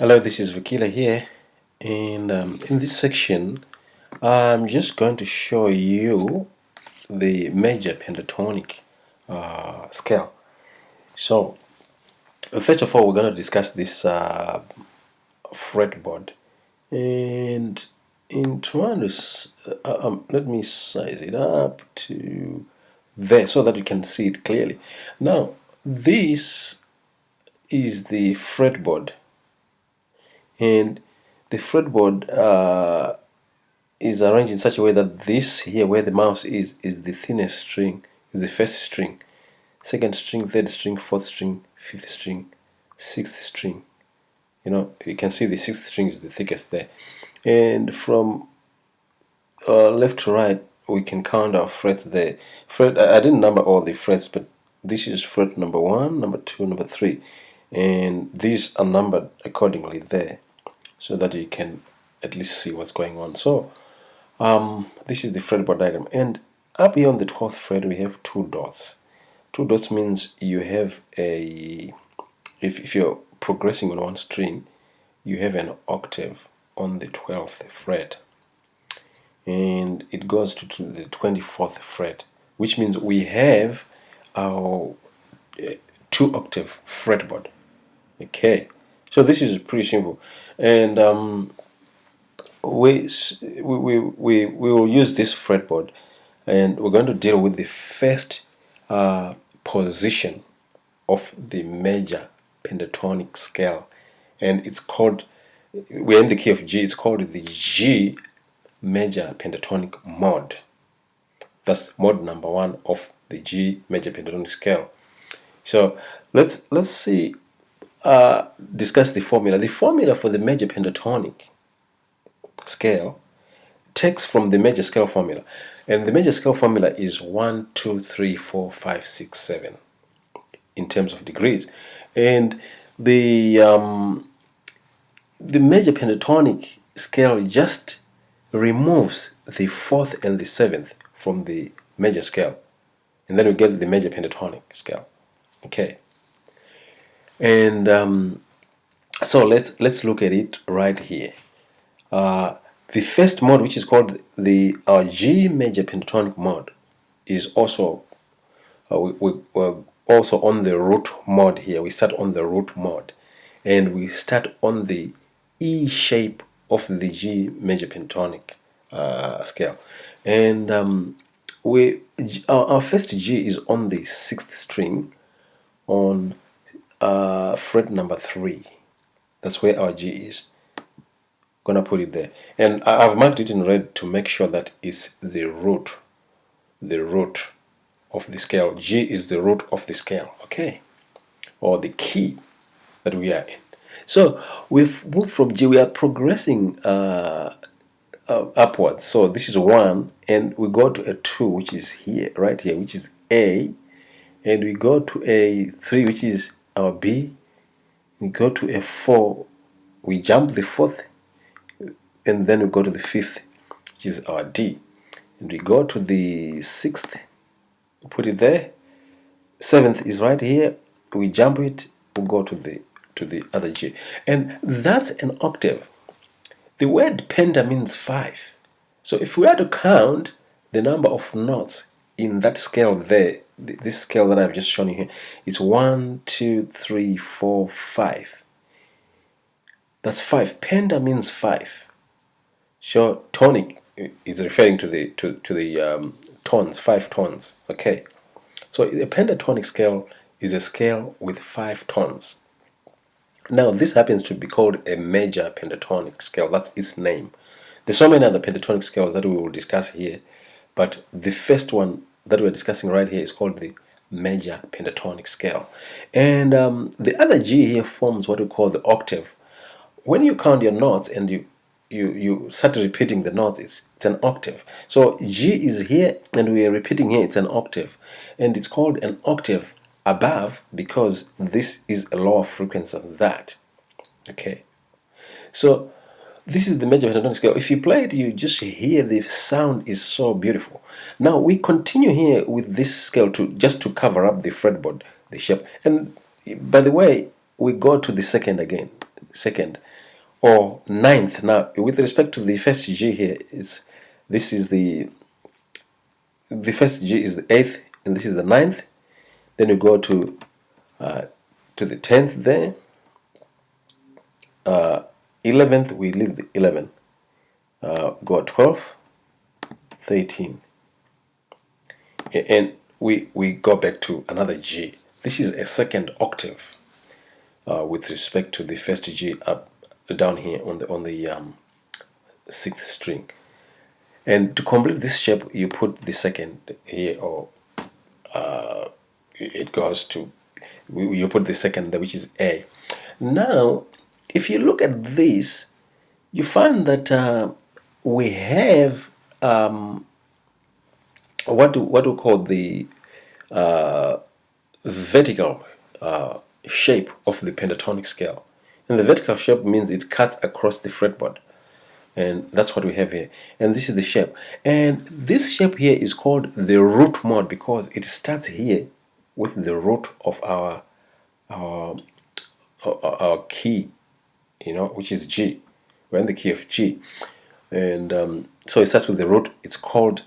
Hello, this is Vakila here, and in this section, I'm just going to show you the major pentatonic scale. So, first of all, we're going to discuss this fretboard, and in trying to, let me size it up to there so that you can see it clearly. Now, this is the fretboard, and the fretboard is arranged in such a way that this here where the mouse is the thinnest string, is the first string, second string, third string, fourth string, fifth string, sixth string. You can see the sixth string is the thickest there, and from left to right we can count our frets there. I didn't number all the frets, but this is fret number 1, number 2, number 3, and these are numbered accordingly there, so that you can at least see what's going on. So this is the fretboard diagram, and up here on the 12th fret we have two dots. Two dots means you have if you're progressing on one string, you have an octave on the 12th fret, and it goes to the 24th fret, which means we have our 2-octave fretboard. Okay, so this is pretty simple, and we will use this fretboard, and we're going to deal with the first position of the major pentatonic scale, and it's called, we're in the key of G, it's called the G major pentatonic mode. That's mode number 1 of the G major pentatonic scale. So let's see, discuss the formula. The formula for the major pentatonic scale takes from the major scale formula, and the major scale formula is 1, 2, 3, 4, 5, 6, 7 in terms of degrees, and the major pentatonic scale just removes the 4th and the 7th from the major scale, and then we get the major pentatonic scale. Okay, and so let's look at it right here. The first mode, which is called the G major pentatonic mode, is also we're also on the root mode here. We start on the root mode, and we start on the E shape of the G major pentatonic scale, and our first G is on the 6th string on fret number 3. That's where our G is. Gonna put it there, and I've marked it in red to make sure that it's the root of the scale. G is the root of the scale, okay, or the key that we are in. So we've moved from G, we are progressing upwards. So this is 1, and we go to a 2, which is here, right here, which is A, and we go to a 3, which is our B. We go to a 4, we jump the 4th, and then we go to the 5th, which is our D, and we go to the 6th, put it there. 7th is right here, we jump it, we go to the other G, and that's an octave. The word penta means 5, so if we are to count the number of notes in that scale there, this scale that I've just shown you here, it's 1, 2, 3, 4, 5. That's 5. Penta means 5. So tonic is referring to the tones, 5 tones. Okay, so a pentatonic scale is a scale with 5 tones. Now this happens to be called a major pentatonic scale. That's its name. There's so many other pentatonic scales that we will discuss here, but the first one that we're discussing right here is called the major pentatonic scale. And the other G here forms what we call the octave. When you count your notes and you start repeating the notes, it's an octave. So G is here, and we are repeating here, it's an octave, and it's called an octave above because this is a lower frequency than that. Okay, so this is the major pentatonic scale. If you play it, you just hear the sound is so beautiful. Now we continue here with this scale just to cover up the fretboard, the shape. And by the way, we go to the second again. Second, or ninth. Now, with respect to the first G here, this is the first G is the 8th, and this is the ninth. Then you go to the 10th there. 11th, we leave the 11. Go 12, 13, and we go back to another G. This is a second octave with respect to the first G up down here on the 6th string. And to complete this shape, you put the second here, or it goes to, you put the second there, which is A. Now, if you look at this, you find that we have what we call the vertical shape of the pentatonic scale. And the vertical shape means it cuts across the fretboard. And that's what we have here. And this is the shape. And this shape here is called the root mode because it starts here with the root of our key, which is G. We're in the key of G. And so it starts with the root. It's called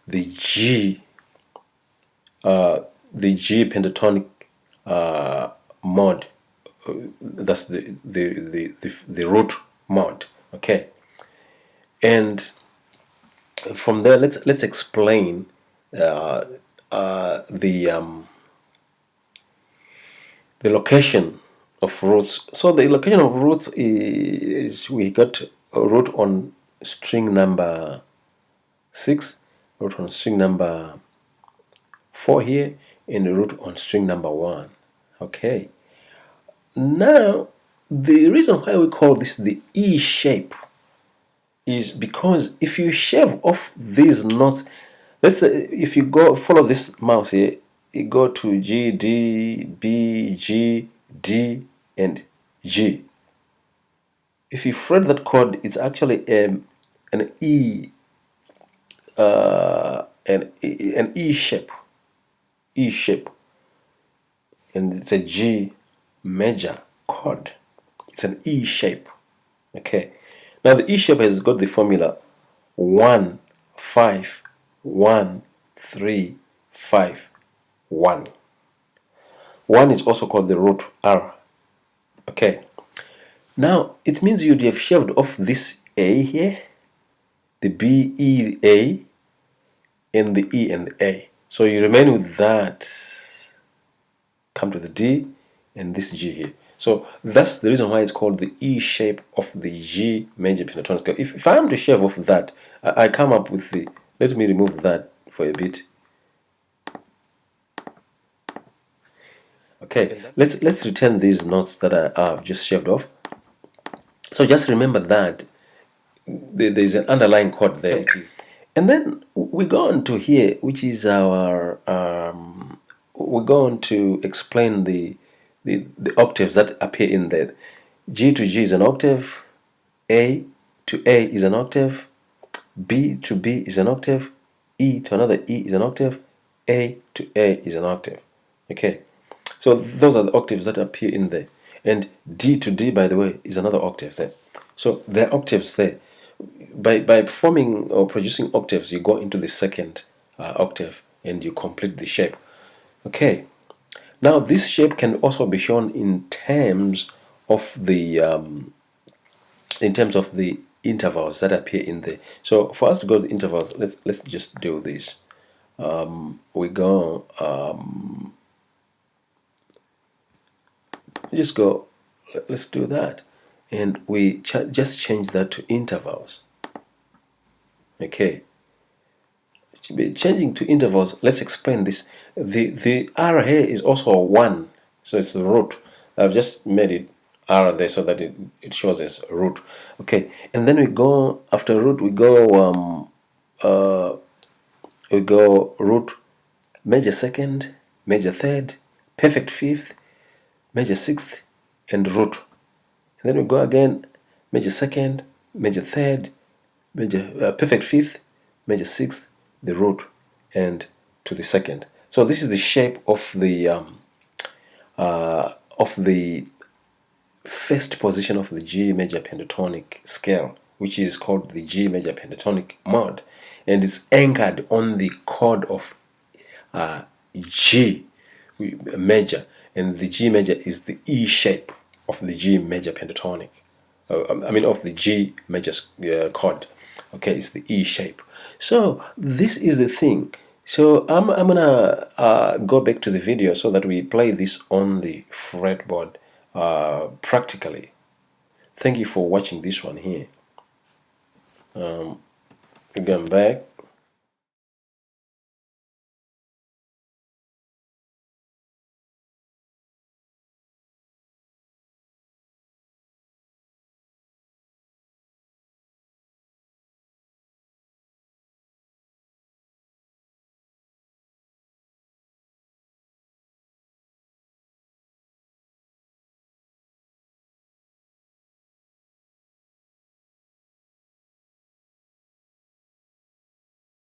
the G pentatonic mode. That's the root mode. Okay. And from there, let's explain the location of roots. So the location of roots is we got a root on string number 6, root on string number 4 here, and a root on string number 1. Okay. Now, the reason why we call this the E shape is because if you shave off these notes, let's say if you go follow this mouse here, you go to G, D, B, G, D, and G. If you fret that chord, it's actually an E, an E shape, and it's a G major chord. It's an E shape. Okay. Now the E shape has got the formula 1, 5, 1, 3, 5, 1. 1 is also called the root R. Okay. Now it means you'd have shaved off this A here, the B, E, A, and the E and the A. So you remain with that, come to the D, and this G here. So that's the reason why it's called the E shape of the G major pentatonic scale. If I am to shave off that, I come up with the, let me remove that for a bit. Okay, let's return these notes that I have just shaved off. So just remember that there's an underlying chord there. And then we go on to here, which is our, we go on to explain the octaves that appear in there. G to G is an octave, A to A is an octave, B to B is an octave, E to another E is an octave, A to A is an octave. Okay, so those are the octaves that appear in there. And D to D, by the way, is another octave there. So there are octaves there. By forming or producing octaves, you go into the second octave and you complete the shape. Okay. Now this shape can also be shown in terms of the intervals that appear in there. So for us to go to the intervals, let's just do this. We go just go. Let's do that, and we just change that to intervals. Okay. Changing to intervals, let's explain this. The R here is also a 1, so it's the root. I've just made it R there so that it shows as root. Okay, and then we go after root. We go root, major second, major third, perfect fifth, major sixth, and root. And then we go again, major second, major third, major perfect fifth, major sixth, the root, and to the second. So this is the shape of the first position of the G major pentatonic scale, which is called the G major pentatonic mod, and it's anchored on the chord of G major, and the G major is the E shape of the G major pentatonic. Of the G major chord. Okay, it's the E shape. So this is the thing. So I'm gonna go back to the video so that we play this on the fretboard practically. Thank you for watching this one here. Again back.